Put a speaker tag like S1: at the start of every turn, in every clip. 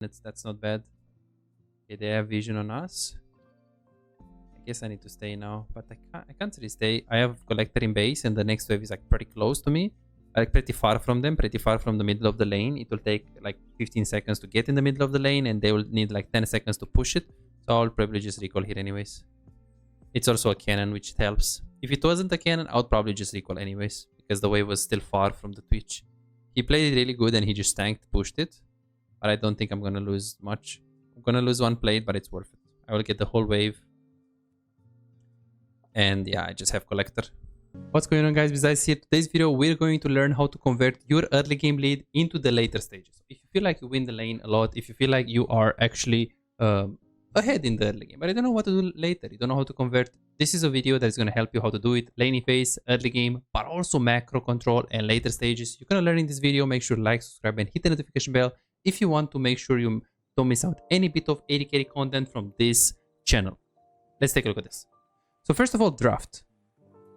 S1: That's not bad. Okay, they have vision on us. I guess I need to stay now, but I can't really stay. I have collector in base, and the next wave is like pretty close to me. Like pretty far from them, pretty far from the middle of the lane. It will take like 15 seconds to get in the middle of the lane, and they will need like 10 seconds to push it. So I'll probably just recall here anyways. It's also a cannon, which helps. If it wasn't a cannon, I would probably just recall anyways, because the wave was still far from the Twitch. He played it really good and he just tanked, pushed it. But I don't think I'm gonna lose much. I'm gonna lose one plate, but it's worth it. I will get the whole wave. And yeah, I just have collector. What's going on, guys? Besides here, today's video, we're going to learn how to convert your early game lead into the later stages. If you feel like you win the lane a lot, if you feel like you are actually ahead in the early game, but I don't know what to do later, you don't know how to convert, this is a video that's going to help you how to do it. Laning phase, early game, but also macro control and later stages. You're going to learn in this video. Make sure to like, subscribe, and hit the notification bell if you want to make sure you don't miss out any bit of AD carry content from this channel. Let's take a look at this. So first of all, draft.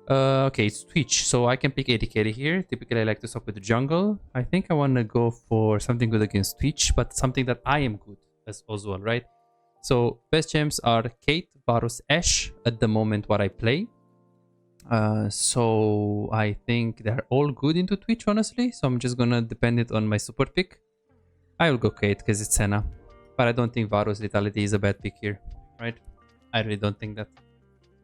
S1: Okay, it's Twitch, so I can pick AD carry here. Typically, I like to swap with the jungle. I think I want to go for something good against Twitch, but something that I am good as well, right? So best champs are Kate, Varus, Ashe at the moment what I play. So I think they're all good into Twitch, honestly. So I'm just gonna depend it on my support pick. I will go Kate because it's Senna, but I don't think Varus Lethality is a bad pick here, right? I really don't think that.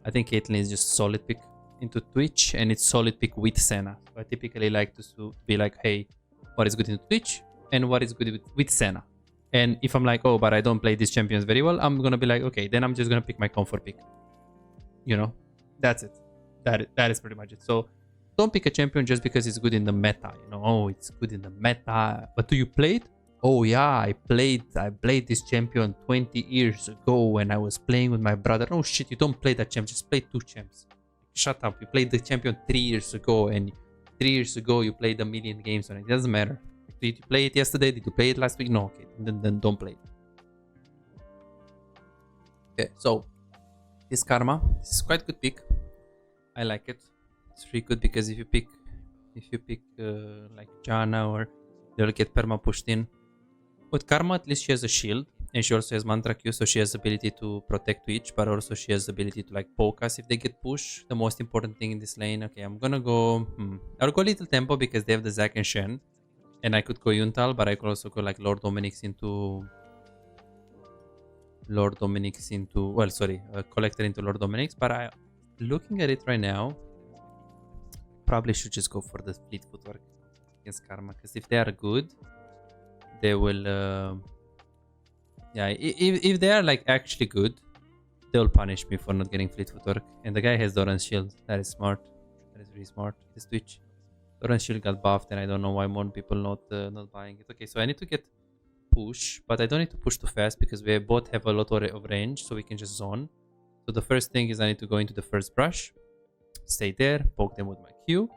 S1: I think Caitlyn is just a solid pick into Twitch, and it's solid pick with Senna. So I typically like to be like, hey, what is good into Twitch and what is good with Senna. And if I'm like, oh, but I don't play these champions very well, I'm gonna be like, okay, then I'm just gonna pick my comfort pick. You know, that's it. That is pretty much it. So don't pick a champion just because it's good in the meta. You know, oh, it's good in the meta, but do you play it? Oh yeah, I played this champion 20 years ago when I was playing with my brother. Oh shit, you don't play that champ, just play two champs. Shut up, you played the champion 3 years ago, and 3 years ago you played a million games on it. It doesn't matter. Did you play it yesterday? Did you play it last week? No, okay, then don't play it. Okay, so this Karma, this is quite good pick. I like it. It's really good because if you pick like Janna, or they'll get perma pushed in. With Karma, at least she has a shield, and she also has Mantra Q, so she has the ability to protect Twitch, but also she has the ability to like poke us if they get pushed. The most important thing in this lane. Okay, I'm gonna go. I'll go Little Tempo because they have the Zac and Shen, and I could go Yuntal, but I could also go like Lord Dominic's into. Well, sorry, Collector into Lord Dominic's. But looking at it right now, probably should just go for the Fleet Footwork against Karma, because if they are good, they will yeah, if they are like actually good, they'll punish me for not getting fleet footwork. And the guy has Doran's shield. That is smart. That is really smart. This Twitch, Doran's shield got buffed, and I don't know why more people not buying it. Okay, so I need to get push, but I don't need to push too fast because we both have a lot of range, so we can just zone. So the first thing is I need to go into the first brush, stay there, poke them with my Q.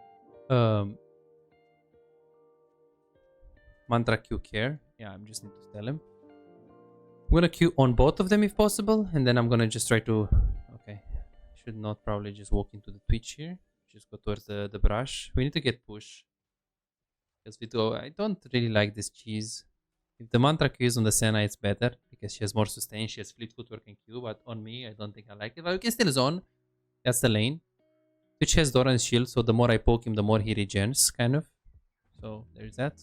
S1: Mantra Q care. Yeah, I just need to tell him. I'm gonna Q on both of them if possible, and then I'm gonna just try to. Okay, should not probably just walk into the Twitch here. Just go towards the brush. We need to get push because we do. I don't really like this cheese. If the Mantra Q is on the Senna, it's better because she has more sustain. She has fleet footwork and Q, but on me, I don't think I like it. But we can still zone. That's the lane. Twitch has Doran's shield, so the more I poke him, the more he regens, kind of. So there's that.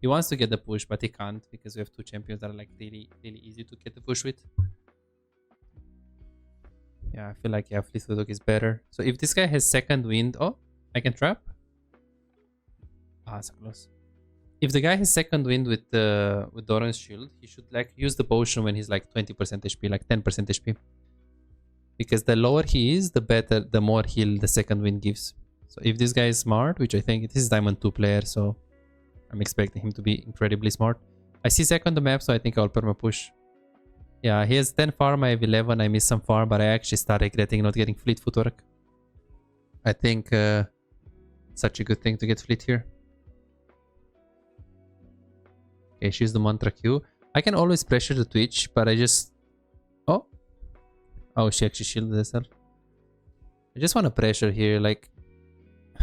S1: He wants to get the push, but he can't because we have two champions that are like really easy to get the push with. Yeah, I feel like Fleet Footwork is better. So if this guy has second wind, oh, I can trap. Ah, so close. If the guy has second wind with Doran's shield, he should like use the potion when he's like 20% HP, like 10% HP. Because the lower he is, the better, the more heal the second wind gives. So if this guy is smart, which I think this is Diamond 2 player, so I'm expecting him to be incredibly smart. I see Zac on the map, so I think I'll perma push. Yeah, he has 10 farm, I have 11, I missed some farm, but I actually start regretting not getting fleet footwork. I think such a good thing to get fleet here. Okay, she's the Mantra Q. I can always pressure the Twitch, but I just... Oh, she actually shielded herself. I just want to pressure here, like...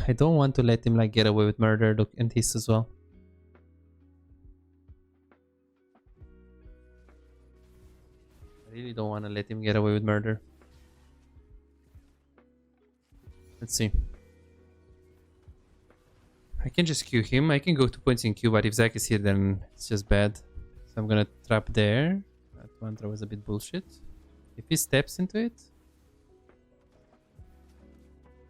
S1: I don't want to let him like get away with murder, and this as well. I really don't want to let him get away with murder. Let's see. I can just Q him. I can go 2 points in Q, but if Zach is here, then it's just bad. So I'm gonna trap there. That one throw was a bit bullshit. If he steps into it...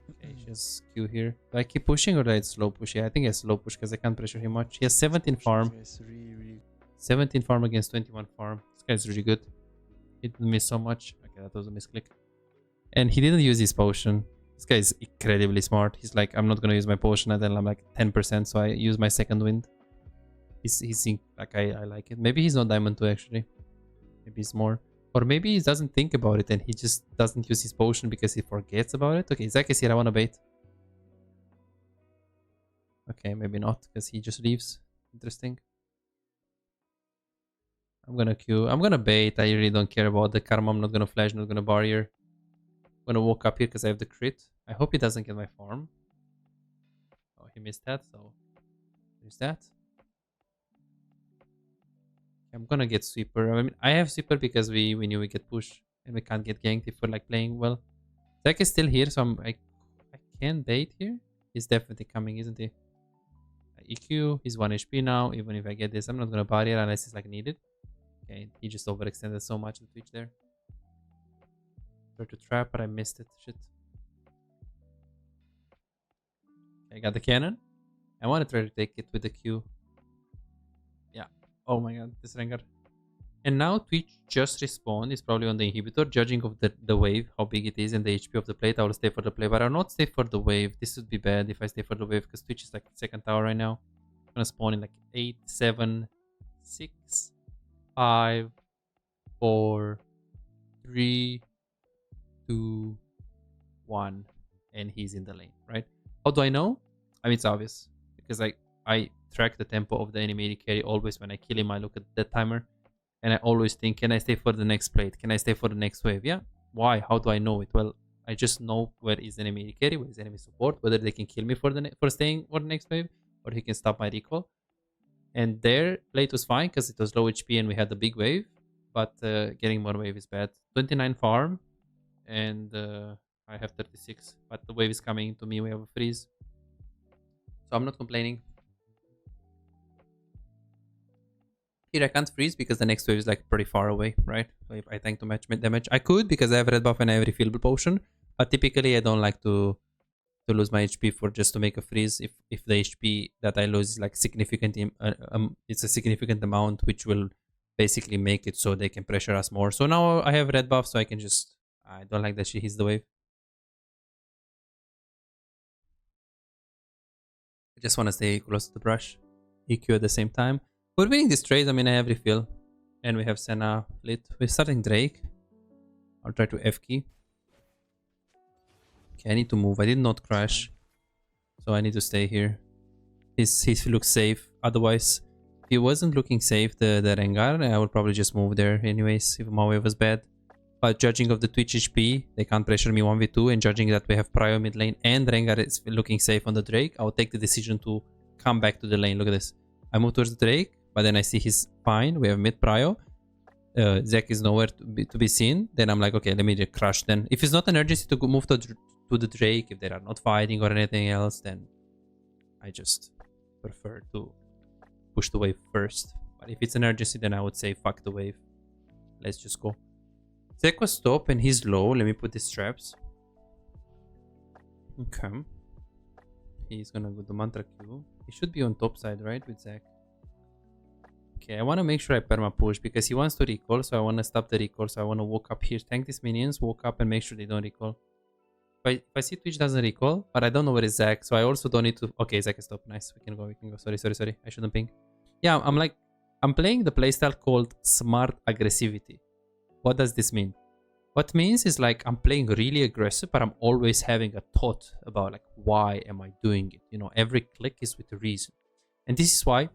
S1: Okay, just Q here. Do I keep pushing or do I slow push? Yeah, I think I slow push because I can't pressure him much. He has 17 farm. 17 farm against 21 farm. This guy's really good. He didn't miss so much. Okay, that was a misclick. And he didn't use his potion. This guy is incredibly smart. He's like, I'm not gonna use my potion, and then I'm like 10%, so I use my second wind. He's like, I like it. Maybe he's not diamond 2 actually. Maybe he's more. Or maybe he doesn't think about it and he just doesn't use his potion because he forgets about it. Okay, Zach is here. I want to bait. Okay, maybe not because he just leaves. Interesting. I'm gonna Q. I'm gonna bait. I really don't care about the karma. I'm not gonna flash, not gonna barrier. I'm gonna walk up here because I have the crit. I hope he doesn't get my farm. Oh, he missed that, so there's that. I'm gonna get sweeper. I mean, I have sweeper because we knew we get push and we can't get ganked if we're like playing well. Zach is still here, so I can bait here. He's definitely coming, isn't he? EQ, he's 1 HP now. Even if I get this, I'm not gonna barrier unless it's like needed. Okay, he just overextended so much in Twitch there. Tried to trap, but I missed it. Shit. Okay, I got the cannon. I want to try to take it with the Q. Yeah. Oh my god, this Rengar. And now Twitch just respawned. It's probably on the inhibitor. Judging of the wave, how big it is, and the HP of the plate, I will stay for the play. But I'll not stay for the wave. This would be bad if I stay for the wave because Twitch is like second tower right now. I'm gonna spawn in like 8, 7, 6, 5, 4, 3, 2, 1, and he's in the lane, right? How do I know? I mean, it's obvious because I track the tempo of the enemy AD carry always. When I kill him, I look at the timer and I always think, can I stay for the next plate? Can I stay for the next wave? Yeah. Why? How do I know it? Well, I just know where is the enemy AD carry, where is the enemy support, whether they can kill me for staying for the next wave, or he can stop my recall. And their plate was fine because it was low HP and we had the big wave, but getting more wave is bad. 29 farm, and I have 36, but the wave is coming to me. We have a freeze, so I'm not complaining. Here I can't freeze because the next wave is like pretty far away, right? So if I tank too much damage, I could because I have red buff and I have refillable potion, but typically I don't like to lose my HP for just to make a freeze. If the HP that I lose is like significant, it's a significant amount, which will basically make it so they can pressure us more. So now I have red buff, so I can just, I don't like that she hits the wave. I just want to stay close to the brush. EQ at the same time. We're winning this trade. I mean, I have refill. And we have Senna lit. We're starting Drake. I'll try to F key. Okay, I need to move. I did not crash. So I need to stay here. He looks safe. Otherwise, if he wasn't looking safe, the Rengar, I would probably just move there anyways if my wave was bad. But judging of the Twitch HP, they can't pressure me 1v2. And judging that we have Prio mid lane and Rengar is looking safe on the Drake, I will take the decision to come back to the lane. Look at this. I move towards the Drake, but then I see he's fine. We have mid Prio. Zach is nowhere to be seen. Then I'm like, okay, let me just crush then. If it's not an urgency to move to the Drake, if they are not fighting or anything else, then I just prefer to push the wave first. But if it's an urgency, then I would say fuck the wave. Let's just go. Zach was top and he's low. Let me put these traps. Okay. He's gonna go to Mantra Q. He should be on top side, right, with Zach. Okay, I want to make sure I perma push because he wants to recall, so I want to stop the recall. So I want to walk up here, tank these minions, walk up and make sure they don't recall. If I see Twitch doesn't recall, but I don't know where is Zach, so I also don't need to... Okay, Zach is top. Nice, we can go. Sorry. I shouldn't ping. Yeah, I'm playing the playstyle called Smart Aggressivity. What does this mean? What means is like I'm playing really aggressive, but I'm always having a thought about like, why am I doing it? You know, every click is with a reason. And this is why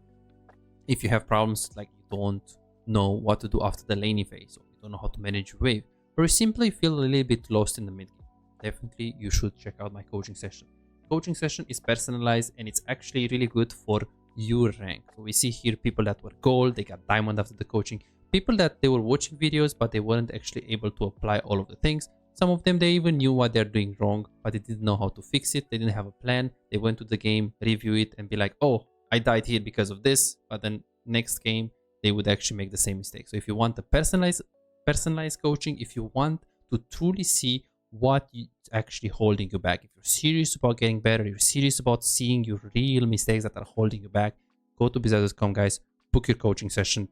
S1: if you have problems like you don't know what to do after the laning phase, or you don't know how to manage your wave, or you simply feel a little bit lost in the mid game, definitely you should check out my coaching session. Coaching session is personalized and it's actually really good for your rank. So we see here people that were gold, they got diamond after the coaching, people that they were watching videos, but they weren't actually able to apply all of the things. Some of them, they even knew what they're doing wrong, but they didn't know how to fix it. They didn't have a plan. They went to the game, review it, and be like, oh, I died here because of this. But then next game, they would actually make the same mistake. So if you want the personalized coaching, if you want to truly see what is actually holding you back, if you're serious about getting better, you're serious about seeing your real mistakes that are holding you back, go to bizarre.com, guys, book your coaching session,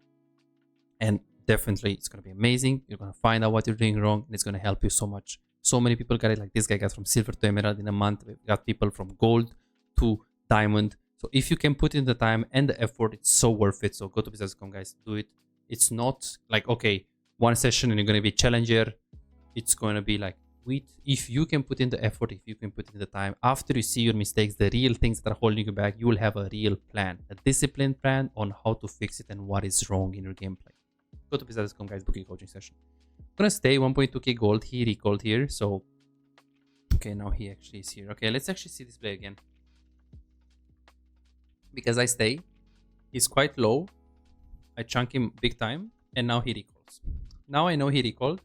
S1: and definitely it's going to be amazing. You're going to find out what you're doing wrong, and it's going to help you so much. So many people got it. Like this guy got from silver to emerald in a month. We've got people from gold to diamond. So if you can put in the time and the effort, it's so worth it. So go to bizarre.com, guys, do it. It's not like, okay, one session and you're going to be challenger. It's going to be like, if you can put in the effort, if you can put in the time, after you see your mistakes, the real things that are holding you back, you will have a real plan, a disciplined plan on how to fix it and what is wrong in your gameplay. Go to bizarre.com, guys, book your coaching session. I'm gonna stay 1.2k gold. He recalled here, so okay, now he actually is here. Okay, let's actually see this play again, because I stay. He's quite low. I chunk him big time, and now he recalls. Now I know he recalled,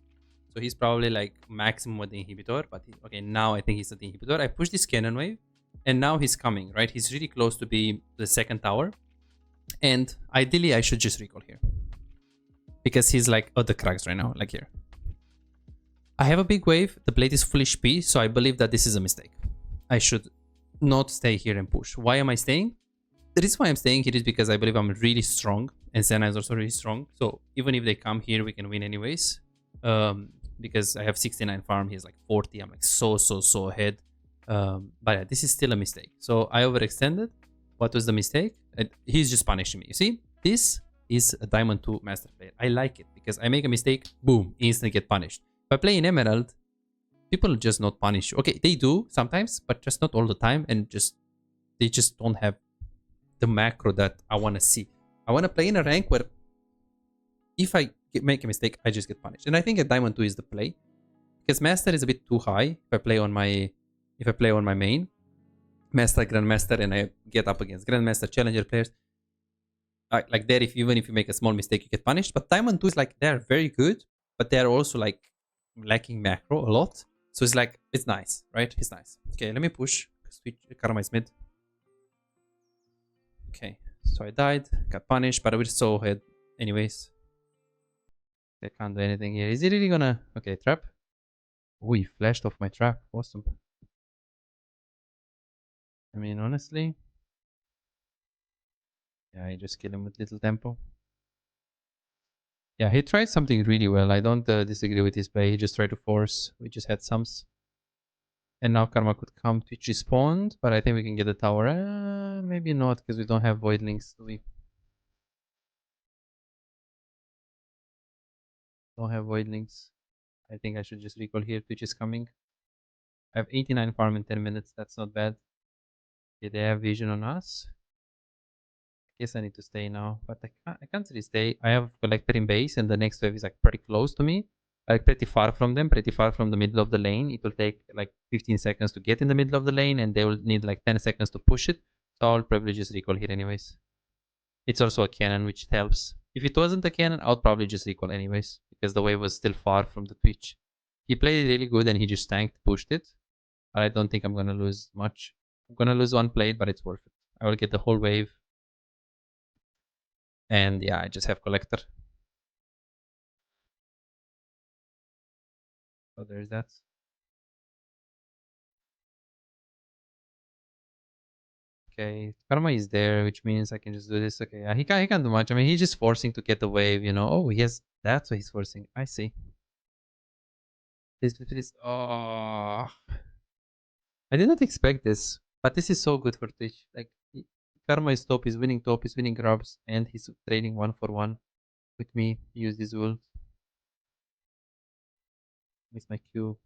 S1: so he's probably like maximum with the inhibitor. But okay, now I think he's at the inhibitor. I push this cannon wave, and now he's coming, right? He's really close to be the second tower, and ideally I should just recall here, because he's like at the cracks right now, like here. I have a big wave. The blade is full HP, so I believe that this is a mistake. I should not stay here and push. Why am I staying? The reason why I'm staying here is because I believe I'm really strong, and Senna is also really strong. So even if they come here, we can win anyways. Because I have 69 farm, he's like 40. I'm like so ahead. But yeah, this is still a mistake. So I overextended. What was the mistake? He's just punishing me. You see, this is a Diamond 2 master player. I like it because I make a mistake, boom, instantly get punished. If I play in Emerald, people just not punish you. Okay, they do sometimes, but just not all the time, and they just don't have the macro that I want to see. I want to play in a rank where if I make a mistake, I just get punished. And I think a Diamond 2 is the play, because Master is a bit too high if I play on my main. Master, Grandmaster, and I get up against Grandmaster, Challenger players. Like there, even if you make a small mistake, you get punished. But Diamond 2 is like, they're very good, but they're also like lacking macro a lot. So it's like, it's nice, right? It's nice. Okay, let me push. Switch, Karma is mid. Okay, so I died, got punished, but we're so ahead anyways. I can't do anything here. Is he really gonna... Okay, trap. Oh, he flashed off my trap. Awesome. I mean, honestly... Yeah, I just kill him with little tempo. Yeah, he tried something really well. I don't disagree with his play. He just tried to force. We just had sums. And now Karma could come. Twitch respawned, but I think we can get the tower. Maybe not, because we don't have Voidlings. We don't have Voidlings. I think I should just recall here. Twitch is coming. I have 89 farm in 10 minutes. That's not bad. Okay, they have vision on us. I guess I need to stay now, but I can't really stay. I have collector in base, and the next wave is like pretty close to me. Like pretty far from them, pretty far from the middle of the lane. It will take like 15 seconds to get in the middle of the lane, and they will need like 10 seconds to push it. So I'll probably just recall here anyways. It's also a cannon, which helps. If it wasn't a cannon, I'll probably just recall anyways, because the wave was still far from the Twitch. He played it really good, and he just tanked, pushed it. But I don't think I'm gonna lose much. I'm gonna lose one plate, but it's worth it. I will get the whole wave. And yeah, I just have collector. So there's that. Okay, Karma is there, which means I can just do this. Okay, yeah, he can't do much. I mean, he's just forcing to get the wave, you know. Oh, he has... That's what he's forcing. I see. Please. Oh, I did not expect this, but this is so good for Twitch. Like, Karma is top, he's winning grabs, and he's trading 1-for-1 with me. Use this ult. Miss my Q.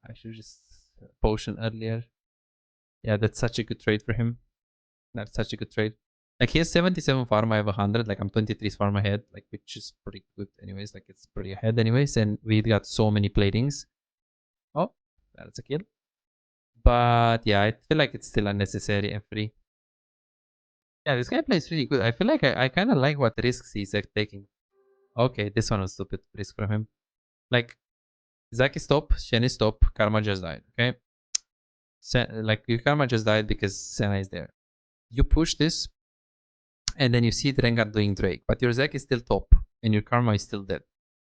S1: I should just potion earlier. Yeah, that's such a good trade for him. That's such a good trade. Like, he has 77 farm, I have 100. Like, I'm 23 farm ahead, like, which is pretty good anyways. Like, it's pretty ahead anyways, and we got so many platings. Oh, that's a kill. But yeah, I feel like it's still unnecessary and free. Yeah, this guy plays really good. I feel like I kind of like what risks he's like, taking. Okay, this one was stupid risk from him. Like, Zaki stop, Shen is stop, Karma just died, okay? Like, your Karma just died because Senna is there. You push this, and then you see Rengar doing Drake, but your Zek is still top, and your Karma is still dead.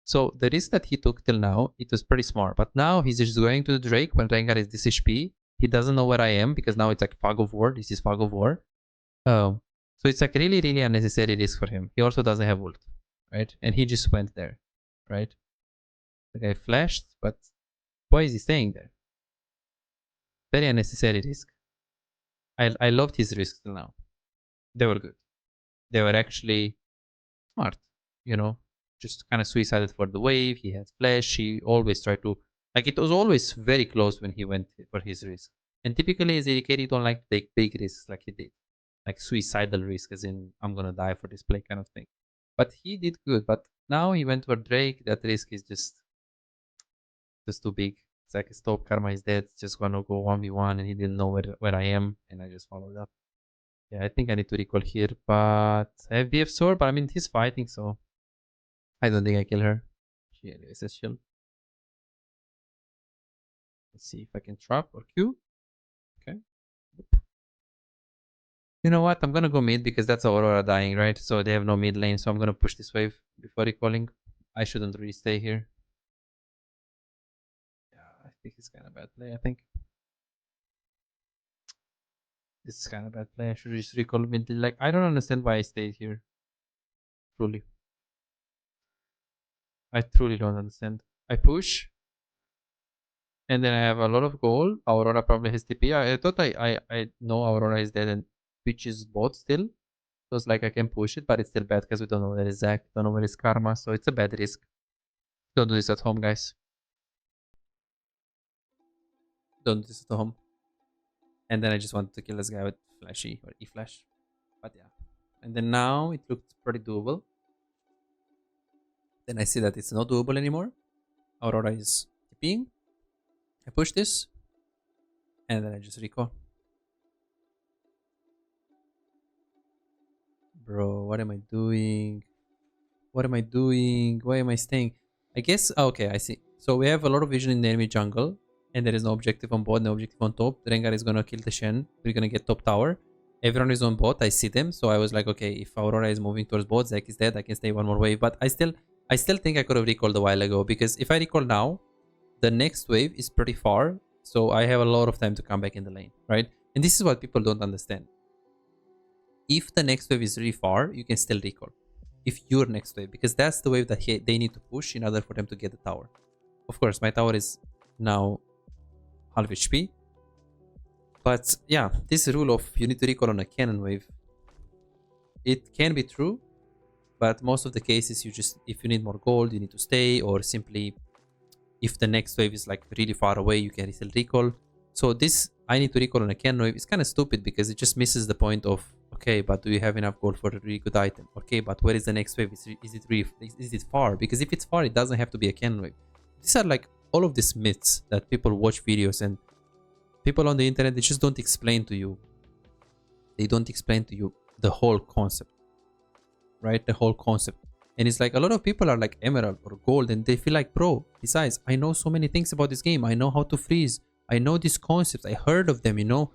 S1: So the risk that he took till now, it was pretty smart. But now he's just going to the Drake when Rengar is this HP. He doesn't know where I am because now it's like Fog of War. This is Fog of War. So it's like really, really unnecessary risk for him. He also doesn't have ult, right? And he just went there, right? The guy flashed, but why is he staying there? Very unnecessary risk. I loved his risks till now. They were good. They were actually smart, you know, just kind of suicided for the wave. He has flash. He always tried to, like, it was always very close when he went for his risk. And typically, as a carry, don't like to take big risks like he did, like suicidal risk, as in I'm gonna die for this play kind of thing. But he did good. But now he went for Drake. That risk is just too big. It's like stop, Karma is dead. Just gonna go 1v1, and he didn't know where I am, and I just followed up. Yeah, I think I need to recall here, but I have BF sword, but I mean he's fighting, so I don't think I kill her. She anyways says shield. Let's see if I can trap or Q. Okay. You know what? I'm gonna go mid because that's Aurora dying, right? So they have no mid lane, so I'm gonna push this wave before recalling. I shouldn't really stay here. Yeah, I think it's kind of bad play, I think. This is kind of bad play. I should just recall mid. Like, I don't understand why I stayed here. Truly. I truly don't understand. I push, and then I have a lot of gold. Aurora probably has TP. I thought I know Aurora is dead and Twitch is bot still. So it's like I can push it, but it's still bad because we don't know where is Zac, don't know where is Karma, so it's a bad risk. Don't do this at home, guys. Don't do this at home. And then I just wanted to kill this guy with flashy or E-flash. But yeah. And then now it looked pretty doable. Then I see that it's not doable anymore. Aurora is TPing. I push this. And then I just recall. Bro, what am I doing? What am I doing? Why am I staying? I guess, okay, I see. So we have a lot of vision in the enemy jungle. And there is no objective on bot, no objective on top. The Rengar is gonna kill the Shen. We're gonna get top tower. Everyone is on bot. I see them. So I was like, okay, if Aurora is moving towards bot, Zac is dead. I can stay one more wave. But I still think I could have recalled a while ago. Because if I recall now, the next wave is pretty far. So I have a lot of time to come back in the lane, right? And this is what people don't understand. If the next wave is really far, you can still recall. If your next wave, because that's the wave that they need to push in order for them to get the tower. Of course, my tower is now half HP. But yeah, this rule of you need to recall on a cannon wave, it can be true, but most of the cases if you need more gold, you need to stay, or simply if the next wave is like really far away, you can still recall. So this, I need to recall on a cannon wave, is kind of stupid because it just misses the point of, okay, but do you have enough gold for a really good item? Okay, but where is the next wave? Is it far? Because if it's far, it doesn't have to be a cannon wave. These are like all of these myths that people watch videos and people on the internet, they just don't explain to you. They don't explain to you the whole concept, right? The whole concept. And it's like a lot of people are like emerald or gold and they feel like, bro, besides, I know so many things about this game. I know how to freeze. I know these concepts. I heard of them, you know,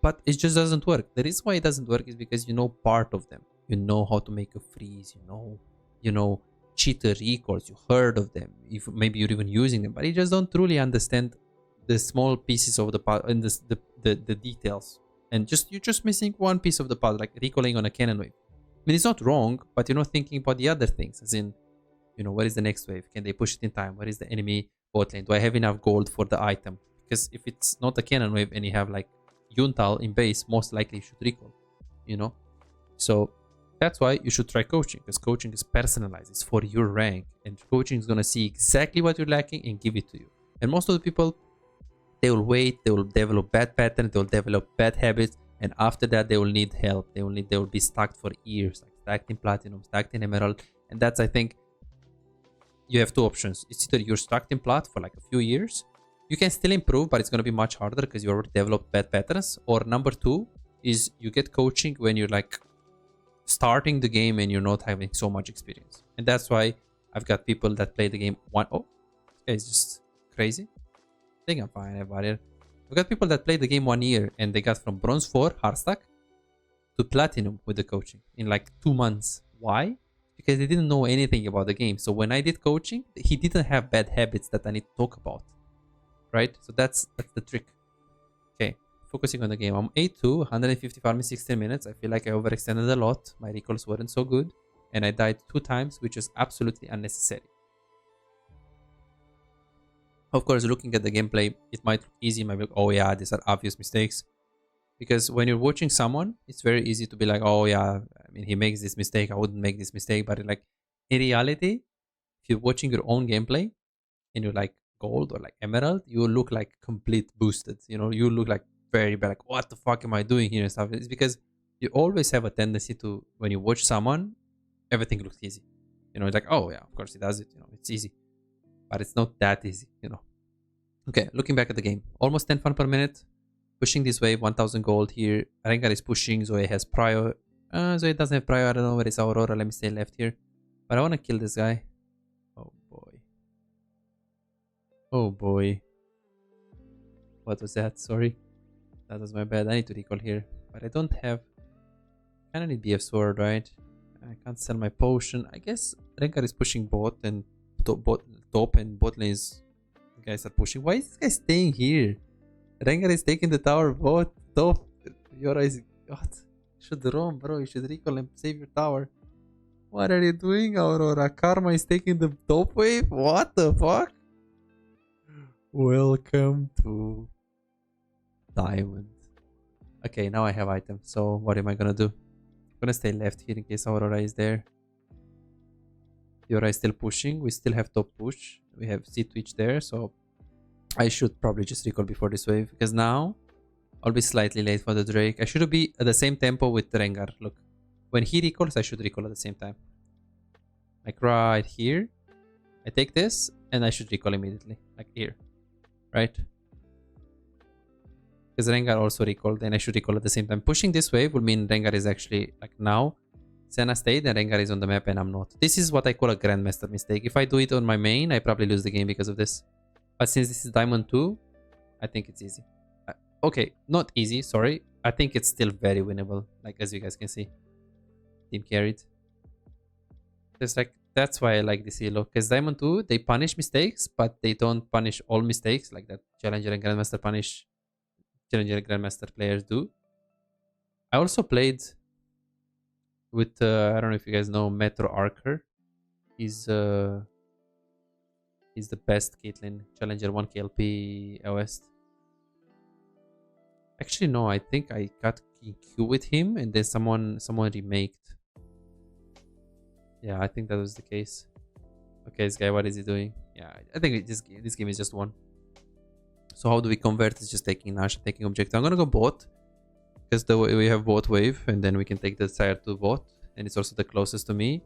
S1: but it just doesn't work. The reason why it doesn't work is because you know part of them. You know how to make a freeze, you know, cheater recalls, you heard of them. If maybe you're even using them, but you just don't truly understand the small pieces of the part and the details. And you're just missing one piece of the puzzle, like recalling on a cannon wave. I mean, it's not wrong, but you're not thinking about the other things, as in, you know, where is the next wave? Can they push it in time? Where is the enemy bot lane? Do I have enough gold for the item? Because if it's not a cannon wave and you have like Yuntal in base, most likely you should recall, you know? So that's why you should try coaching, because coaching is personalized. It's for your rank, and coaching is going to see exactly what you're lacking and give it to you. And most of the people, they will wait, they will develop bad patterns, they will develop bad habits, and after that they will need help. They will be stuck for years, like stacked in platinum, stacked in emerald. And that's, I think, you have two options. It's either you're stuck in plat for like a few years, you can still improve, but it's going to be much harder because you already developed bad patterns. Or number two is you get coaching when you're like starting the game and you're not having so much experience. And that's why I've got people that play the game oh, this guy is just crazy. I think I'm fine about it. I've got people that played the game 1 year and they got from bronze 4 hardstack to platinum with the coaching in like 2 months. Why? Because they didn't know anything about the game. So when I did coaching, he didn't have bad habits that I need to talk about, right? So that's the trick. Okay, focusing on the game. I'm 8-2, 150 farm in 16 minutes. I feel like I overextended a lot. My recalls weren't so good, and I died 2 times, which is absolutely unnecessary. Of course, looking at the gameplay, it might look easy. Might be like, oh yeah, these are obvious mistakes. Because when you're watching someone, it's very easy to be like, oh yeah, I mean, he makes this mistake, I wouldn't make this mistake. But like in reality, if you're watching your own gameplay and you're like gold or like emerald, you will look like complete boosted. You know, you look like very bad, like what the fuck am I doing here and stuff. It's because you always have a tendency to, when you watch someone, everything looks easy. You know, it's like, oh yeah, of course he does it, you know, it's easy. But it's not that easy, you know. Okay, looking back at the game, almost 10 fun per minute. Pushing this wave, 1000 gold here. Rengar is pushing, Zoe has prior. Zoe doesn't have prior, I don't know where is Aurora, let me stay left here. But I want to kill this guy. Oh boy. Oh boy. What was that? Sorry. That was my bad. I need to recall here. But I don't have... I need BF sword, right? I can't sell my potion. I guess Rengar is pushing bot and top and bot lane is... The guys are pushing. Why is this guy staying here? Rengar is taking the tower bot. Top. Fiora is... God. You should roam, bro. You should recall and save your tower. What are you doing, Aurora? Karma is taking the top wave? What the fuck? Welcome to Diamond. Okay, now I have items. So what am I gonna do? I'm gonna stay left here in case Aurora is there. Fiora is still pushing. We still have top push. We have C Twitch there, so I should probably just recall before this wave, because now I'll be slightly late for the Drake. I should be at the same tempo with Rengar. Look, when he recalls, I should recall at the same time. Like right here. I take this and I should recall immediately. Like here. Right? Because Rengar also recalled and I should recall at the same time. Pushing this wave will mean Rengar is actually like now. Senna stayed and Rengar is on the map and I'm not. This is what I call a Grandmaster mistake. If I do it on my main, I probably lose the game because of this. But since this is Diamond 2, I think it's easy. Okay, not easy, sorry. I think it's still very winnable, like as you guys can see. Team carried. Just like, that's why I like this elo. Because Diamond 2, they punish mistakes, but they don't punish all mistakes like that Challenger and Grandmaster punish. Challenger and Grandmaster players do. I also played with, I don't know if you guys know, Metro Archer. He's the best Caitlyn. Challenger 1 KLP West. Actually, no, I think I got Q with him and then someone remaked. Yeah, I think that was the case. Okay, this guy, what is he doing? Yeah, I think this game is just one. So how do we convert? It's just taking Nash, taking objective. I'm gonna go bot. Because we have bot wave and then we can take the sire to bot. And it's also the closest to me.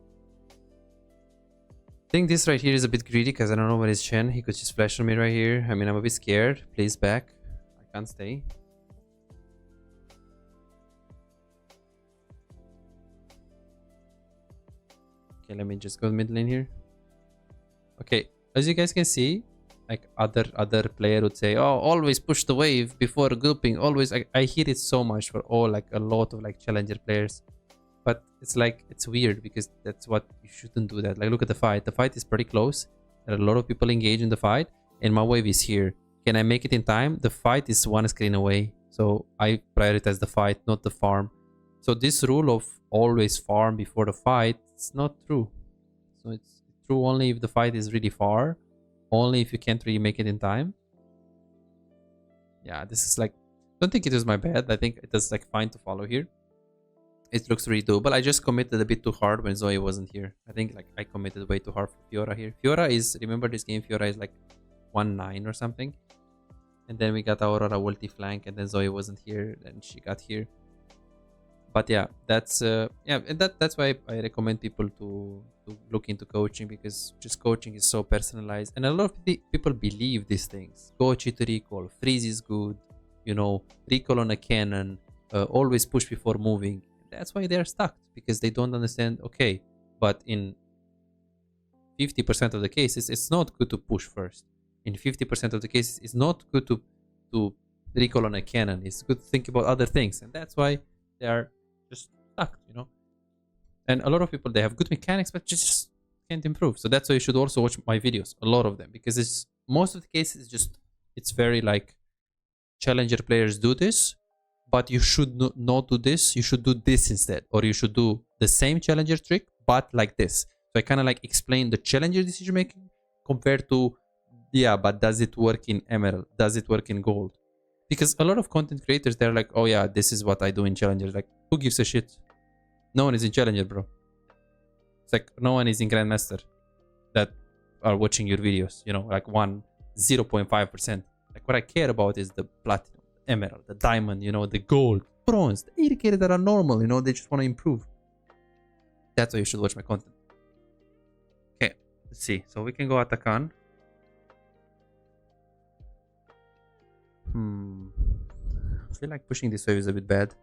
S1: I think this right here is a bit greedy because I don't know where is Chen. He could just flash on me right here. I mean, I'm a bit scared. Please back. I can't stay. Okay, let me just go mid lane here. Okay, as you guys can see, like other player would say, oh, always push the wave before grouping. Always, I hear it so much for all, like a lot of like challenger players. But it's like, it's weird because that's what you shouldn't do that. Like, look at the fight. The fight is pretty close. There are a lot of people engaged in the fight. And my wave is here. Can I make it in time? The fight is one screen away. So I prioritize the fight, not the farm. So this rule of always farm before the fight, it's not true. So it's true only if the fight is really far. Only if you can't really make it in time. Yeah, this is like... don't think it was my bad. I think it was like fine to follow here. It looks really doable. I just committed a bit too hard when Zoe wasn't here. I think like I committed way too hard for Fiora here. Fiora is, remember this game, Fiora is like 1-9 or something. And then we got Aurora ulti flank and then Zoe wasn't here and she got here. But yeah, that's yeah, and that's why I recommend people to look into coaching, because just coaching is so personalized. And a lot of people believe these things. Coach it to recall, freeze is good, you know, recall on a cannon, always push before moving. That's why they're stuck, because they don't understand, okay, but in 50% of the cases, it's not good to push first. In 50% of the cases, it's not good to recall on a cannon. It's good to think about other things. And that's why they are just stuck, you know? And a lot of people, they have good mechanics, but just can't improve. So that's why you should also watch my videos, a lot of them, because it's most of the cases, just it's very like challenger players do this, but you should not do this. You should do this instead, or you should do the same challenger trick, but like this. So I kind of like explain the challenger decision making compared to, yeah, but does it work in Emerald? Does it work in Gold? Because a lot of content creators, they're like, oh yeah, this is what I do in Challenger. Like, who gives a shit? No one is in Challenger, bro. It's like no one is in Grandmaster that are watching your videos. You know, like 0.5%. Like what I care about is the platinum, the emerald, the diamond, you know, the gold, bronze, the 80k that are normal, you know, they just want to improve. That's why you should watch my content. Okay, let's see. So we can go Atakan. I feel like pushing this wave is a bit bad.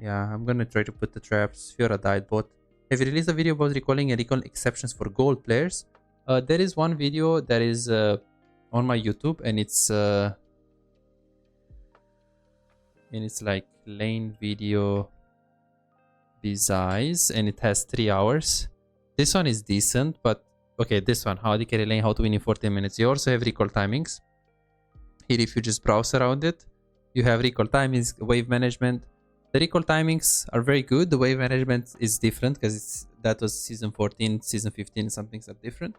S1: Yeah, I'm gonna try to put the traps. Fiora died bot. Have you released a video about recalling and recall exceptions for gold players? There is one video that is on my YouTube, and it's like lane video besides, and it has 3 hours. This one is decent, but okay, this one, how to carry lane, how to win in 14 minutes. You also have recall timings. Here, if you just browse around it, you have recall timings, wave management. The recall timings are very good. The wave management is different because that was season 14, season 15, some things are different.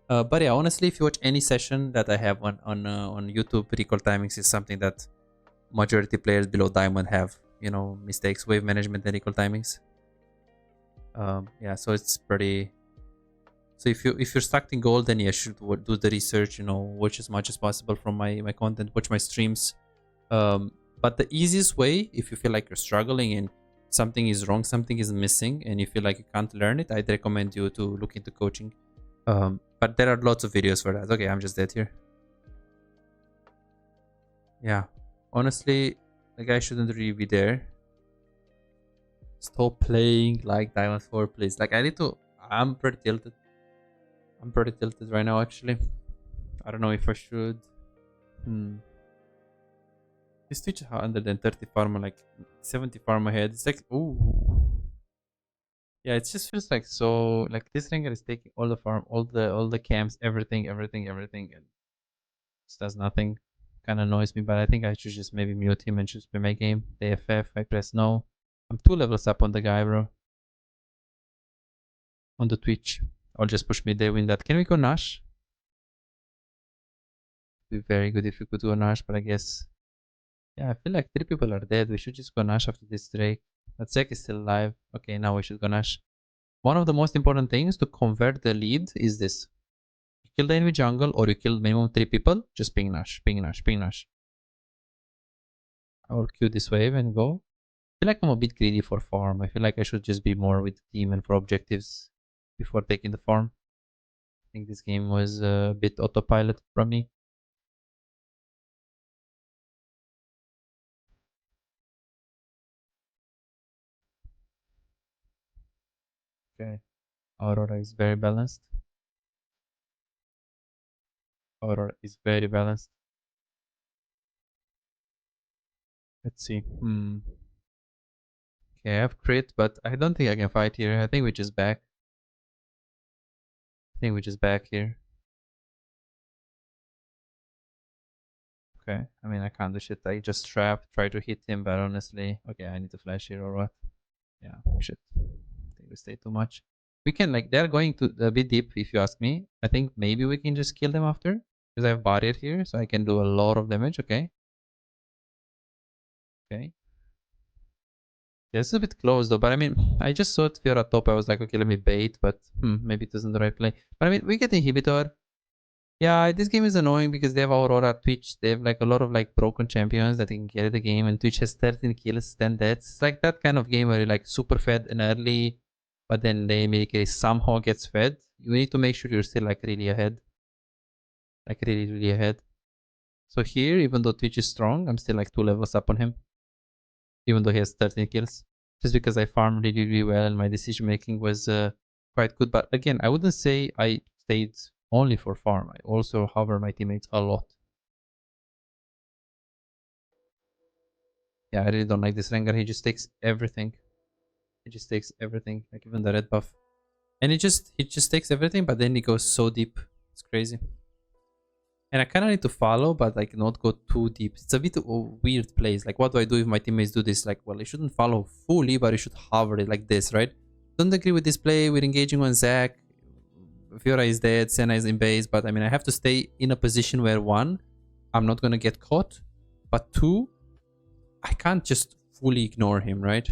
S1: But yeah, honestly, if you watch any session that I have on YouTube, recall timings is something that majority players below diamond have, you know, mistakes, wave management and recall timings. Yeah, so it's pretty. So if you're stuck in gold, then you should do the research, you know, watch as much as possible from my content, watch my streams. But the easiest way, if you feel like you're struggling and something is wrong, something is missing, and you feel like you can't learn it, I'd recommend you to look into coaching. But there are lots of videos for that. Okay, I'm just dead here. Yeah, honestly, the guy shouldn't really be there. Stop playing like Diamond 4, please. Like, I'm pretty tilted. I'm pretty tilted right now, actually. I don't know if I should. This Twitch 130 farm, like 70 farm ahead. It's like, ooh. Yeah, it just feels like so, like this ringer is taking all the farm, all the camps, everything, and just does nothing. Kind of annoys me, but I think I should just maybe mute him and just play my game. The FF, I press no. I'm 2 levels up on the guy, bro. On the Twitch. I'll just push mid, they win that. Can we go Nash? It'd be very good if we could go Nash, but I guess. Yeah, I feel like 3 people are dead. We should just go Nash after this Drake. That Zek is still alive. Okay, now we should go Nash. One of the most important things to convert the lead is this. You kill the enemy jungle, or you kill minimum 3 people, just ping Nash, ping Nash, ping Nash. I will Q this wave and go. I feel like I'm a bit greedy for farm. I feel like I should just be more with the team and for objectives before taking the farm. I think this game was a bit autopilot from me. Okay. Aurora is very balanced. Aurora is very balanced. Let's see. Okay, I have crit, but I don't think I can fight here. I think we just back. I think we just back here. Okay, I mean, I can't do shit. I just try to hit him, but honestly, okay, I need to flash here or what? Yeah, shit. I think we stay too much. We can, like, they're going to a bit deep if you ask me. I think maybe we can just kill them after, because I have barrier here, so I can do a lot of damage. Okay. Okay. Yeah, it's a bit close though, but I mean, I just saw it Fiora top. I was like, okay, let me bait, but maybe it isn't the right play. But I mean, we get inhibitor. Yeah, this game is annoying because they have Aurora, Twitch. They have like a lot of like broken champions that can carry the game, and Twitch has 13 kills, 10 deaths. It's like that kind of game where you're like super fed and early, but then the immediately somehow gets fed. You need to make sure you're still like really ahead. Like really, really ahead. So here, even though Twitch is strong, I'm still like 2 levels up on him. Even though he has 13 kills. Just because I farmed really, really well and my decision making was quite good. But again, I wouldn't say I stayed only for farm. I also hover my teammates a lot. Yeah, I really don't like this Rengar. He just takes everything. He just takes everything, like even the red buff. And he just takes everything, but then he goes so deep. It's crazy. And I kind of need to follow, but like not go too deep. It's a bit of a weird place. Like, what do I do if my teammates do this? Like, well, I shouldn't follow fully, but I should hover it like this, right? Don't agree with this play. We're engaging on Zac. Fiora is dead. Senna is in base. But I mean, I have to stay in a position where one, I'm not going to get caught. But two, I can't just fully ignore him, right?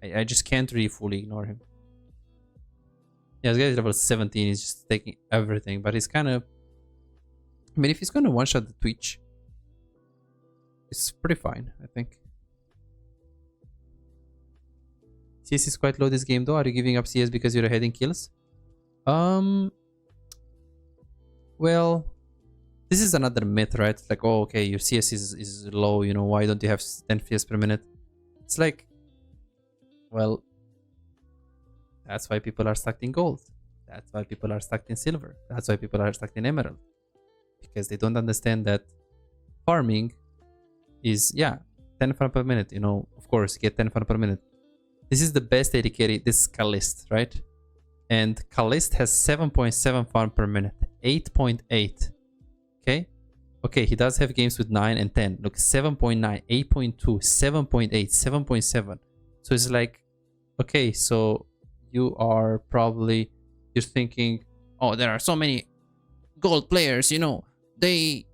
S1: I just can't really fully ignore him. Yeah, this guy is level 17. He's just taking everything. But he's kind of... I mean, if he's going to one-shot the Twitch, it's pretty fine, I think. CS is quite low this game, though. Are you giving up CS because you're ahead in kills? Well, this is another myth, right? It's like, oh, okay, your CS is low, you know, why don't you have 10 FPS per minute? It's like, well, that's why people are stuck in gold. That's why people are stuck in silver. That's why people are stuck in emerald. Because they don't understand that farming is, yeah, 10 farm per minute, you know, of course, get 10 farm per minute. This is the best AD carry. This is Kalist, right? And Kalist has 7.7 farm per minute, 8.8. Okay? Okay, he does have games with 9 and 10. Look, 7.9, 8.2, 7.8, 7.7. So it's like, okay, so you are probably, you're thinking, oh, there are so many gold players, you know, they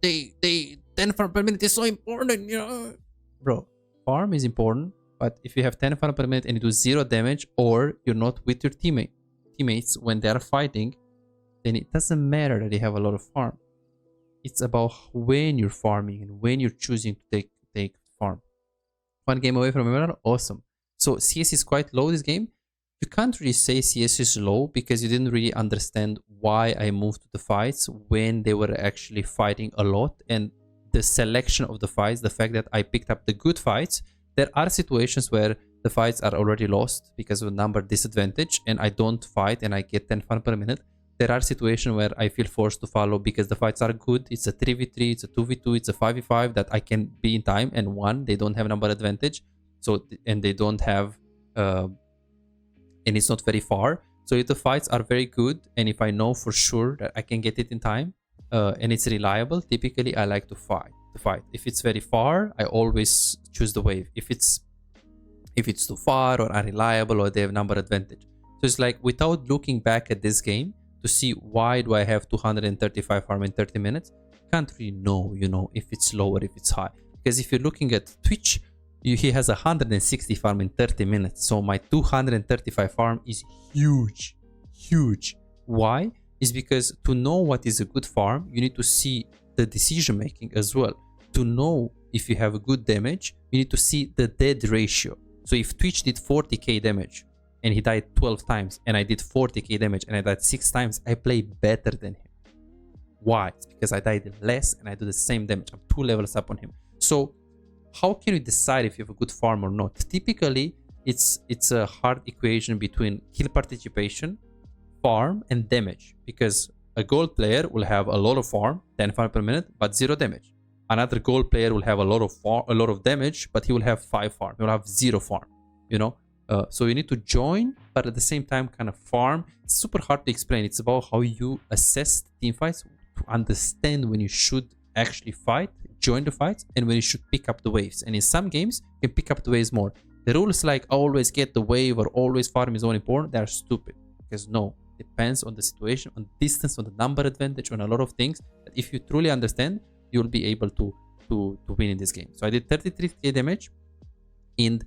S1: 10 farm per minute is so important, you know. Bro, farm is important, but if you have 10 farm per minute and you do 0 damage, or you're not with your teammates when they are fighting, then it doesn't matter that you have a lot of farm. It's about when you're farming and when you're choosing to take farm. One game away from emerald, awesome. So CS is quite low this game. You can't really say CS is low because you didn't really understand why I moved to the fights when they were actually fighting a lot, and the selection of the fights, the fact that I picked up the good fights. There are situations where the fights are already lost because of number disadvantage and I don't fight and I get 10 farm per minute. There are situations where I feel forced to follow because the fights are good. It's a 3v3, it's a 2v2, it's a 5v5 that I can be in time, and one, they don't have number advantage. So, and they don't have... and it's not very far. So if the fights are very good and if I know for sure that I can get it in time and it's reliable, typically I like to fight. If it's very far, I always choose the wave. If it's too far or unreliable or they have number advantage. So it's like, without looking back at this game to see why do I have 235 farm in 30 minutes, can't really know, you know, if it's low or if it's high. Because if you're looking at Twitch, he has 160 farm in 30 minutes. So my 235 farm is huge. Why? Is because to know what is a good farm, you need to see the decision making as well. To know if you have a good damage, you need to see the dead ratio. So if Twitch did 40k damage and he died 12 times and I did 40k damage and I died 6 times, I play better than him. Why? It's because I died less and I do the same damage. I'm 2 levels up on him. So how can you decide if you have a good farm or not? Typically, it's a hard equation between kill participation, farm, and damage. Because a gold player will have a lot of farm, 10 farm per minute, but 0 damage. Another gold player will have a lot of damage, but he will have 5 farm. He will have 0 farm. You know, so you need to join, but at the same time, kind of farm. It's super hard to explain. It's about how you assess team fights to understand when you should actually fight, join the fights, and when you should pick up the waves. And in some games, you can pick up the waves more. The rules like always get the wave or always farm is all important, they are stupid. Because no, depends on the situation, on distance, on the number advantage, on a lot of things. That if you truly understand, you'll be able to win in this game. So I did 33k damage in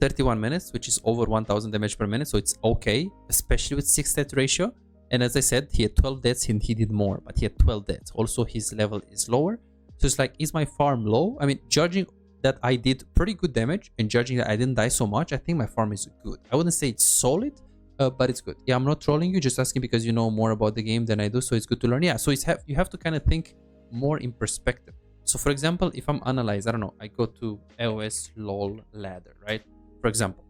S1: 31 minutes, which is over 1000 damage per minute. So it's okay, especially with 6 death ratio. And as I said, he had 12 deaths and he did more, but he had 12 deaths. Also, his level is lower. So it's like, is my farm low? I mean, judging that I did pretty good damage and judging that I didn't die so much, I think my farm is good. I wouldn't say it's solid, but it's good. Yeah, I'm not trolling you, just asking because you know more about the game than I do, so it's good to learn. Yeah, so you have to kind of think more in perspective. So for example, if I'm analyzed, I don't know, I go to AOS LOL ladder, right? For example,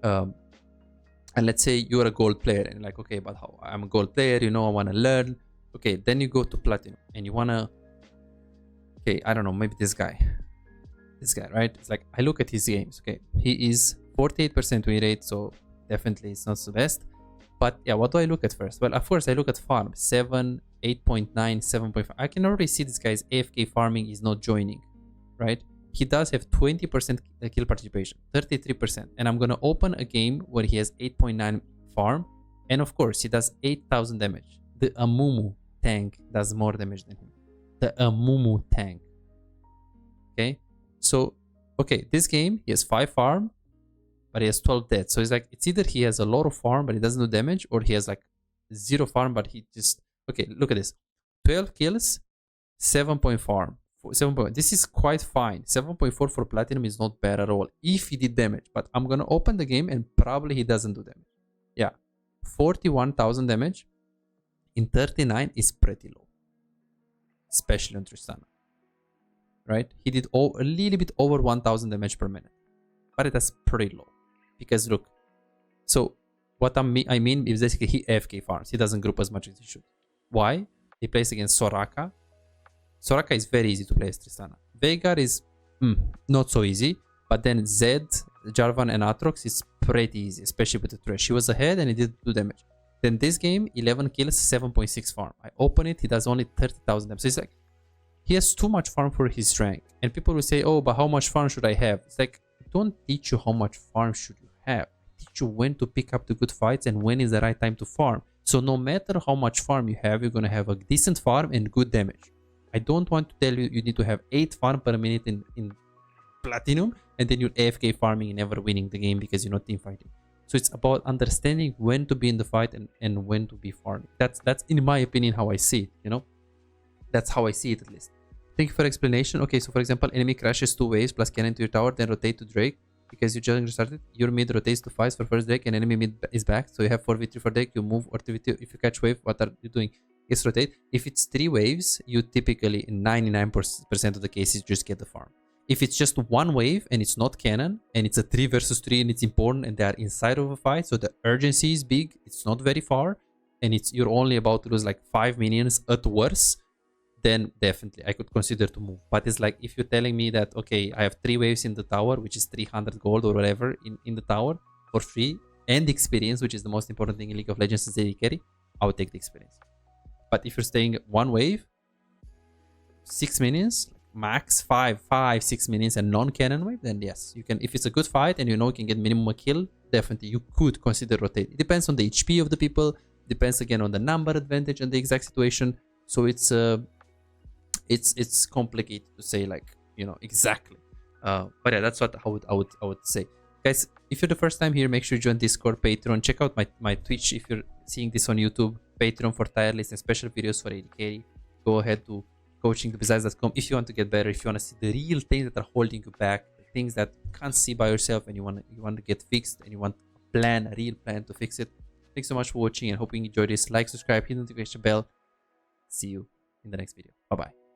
S1: um, and let's say you're a gold player and like, okay, but how I'm a gold player, you know, I want to learn. Okay, then you go to platinum and you want to, okay, I don't know, maybe this guy, right? It's like, I look at his games. Okay, he is 48% win rate, so definitely it's not the best. But yeah, what do I look at first? Well, of course I look at farm. 7, 8.9, 7.5. I can already see this guy's AFK farming is not joining, right? He does have 20% kill participation, 33%. And I'm going to open a game where he has 8.9 farm. And of course, he does 8,000 damage. The Amumu tank does more damage than him. The Amumu tank. Okay? So, okay, this game, he has 5 farm, but he has 12 dead. So it's like, it's either he has a lot of farm, but he doesn't do damage, or he has like 0 farm, but he just... Okay, look at this. 12 kills, 7 point farm. 7 point. This is quite fine. 7.4 for platinum is not bad at all if he did damage. But I'm gonna open the game and probably he doesn't do damage. Yeah, 41,000 damage in 39 is pretty low, especially on Tristana. Right? He did a little bit over 1,000 damage per minute, but that's pretty low. Because look, so what I mean is basically he AFK farms. He doesn't group as much as he should. Why? He plays against Soraka. Soraka is very easy to play as Tristana. Veigar is not so easy, but then Zed, Jarvan, and Aatrox is pretty easy, especially with the Thresh. He was ahead and he did 2 damage. Then this game, 11 kills, 7.6 farm. I open it, he does only 30,000 damage. So it's like, he has too much farm for his rank. And people will say, oh, but how much farm should I have? It's like, I don't teach you how much farm should you have. I teach you when to pick up the good fights and when is the right time to farm. So no matter how much farm you have, you're going to have a decent farm and good damage. I don't want to tell you you need to have 8 farm per minute in platinum and then you're AFK farming and never winning the game because you're not team fighting. So it's about understanding when to be in the fight and when to be farming. That's in my opinion how I see it, you know. That's how I see it at least. Thank you for explanation. Okay, so for example, enemy crashes 2 waves plus cannon to your tower, then rotate to Drake. Because you just restarted, your mid rotates to 5 for first Drake and enemy mid is back. So you have 4v3 for Drake, you move, or 3v2 if you catch wave, what are you doing? Yes, rotate. If it's 3 waves, you typically, in 99% of the cases, just get the farm. If it's just 1 wave and it's not cannon, and it's a 3 versus 3 and it's important and they are inside of a fight, so the urgency is big, it's not very far, and you're only about to lose like 5 minions at worst, then definitely I could consider to move. But it's like, if you're telling me that, okay, I have 3 waves in the tower, which is 300 gold or whatever in the tower for free, and experience, which is the most important thing in League of Legends as AD carry, I would take the experience. But if you're staying 1 wave, 6 minions, max 6 minions and non-cannon wave, then yes, you can. If it's a good fight and you know you can get minimum a kill, definitely you could consider rotate. It depends on the HP of the people, depends again on the number advantage and the exact situation. So it's complicated to say, like, you know, exactly. But yeah, that's what I would say. Guys, if you're the first time here, make sure you join Discord, Patreon. Check out my Twitch if you're seeing this on YouTube. Patreon for Tierlists and special videos for AD carry. Go ahead to coachingthebesides.com if you want to get better, if you want to see the real things that are holding you back, the things that you can't see by yourself and you want to get fixed and you want a real plan to fix it. Thanks so much for watching and hoping you enjoyed this. Like, subscribe, hit the notification bell. See you in the next video. Bye bye.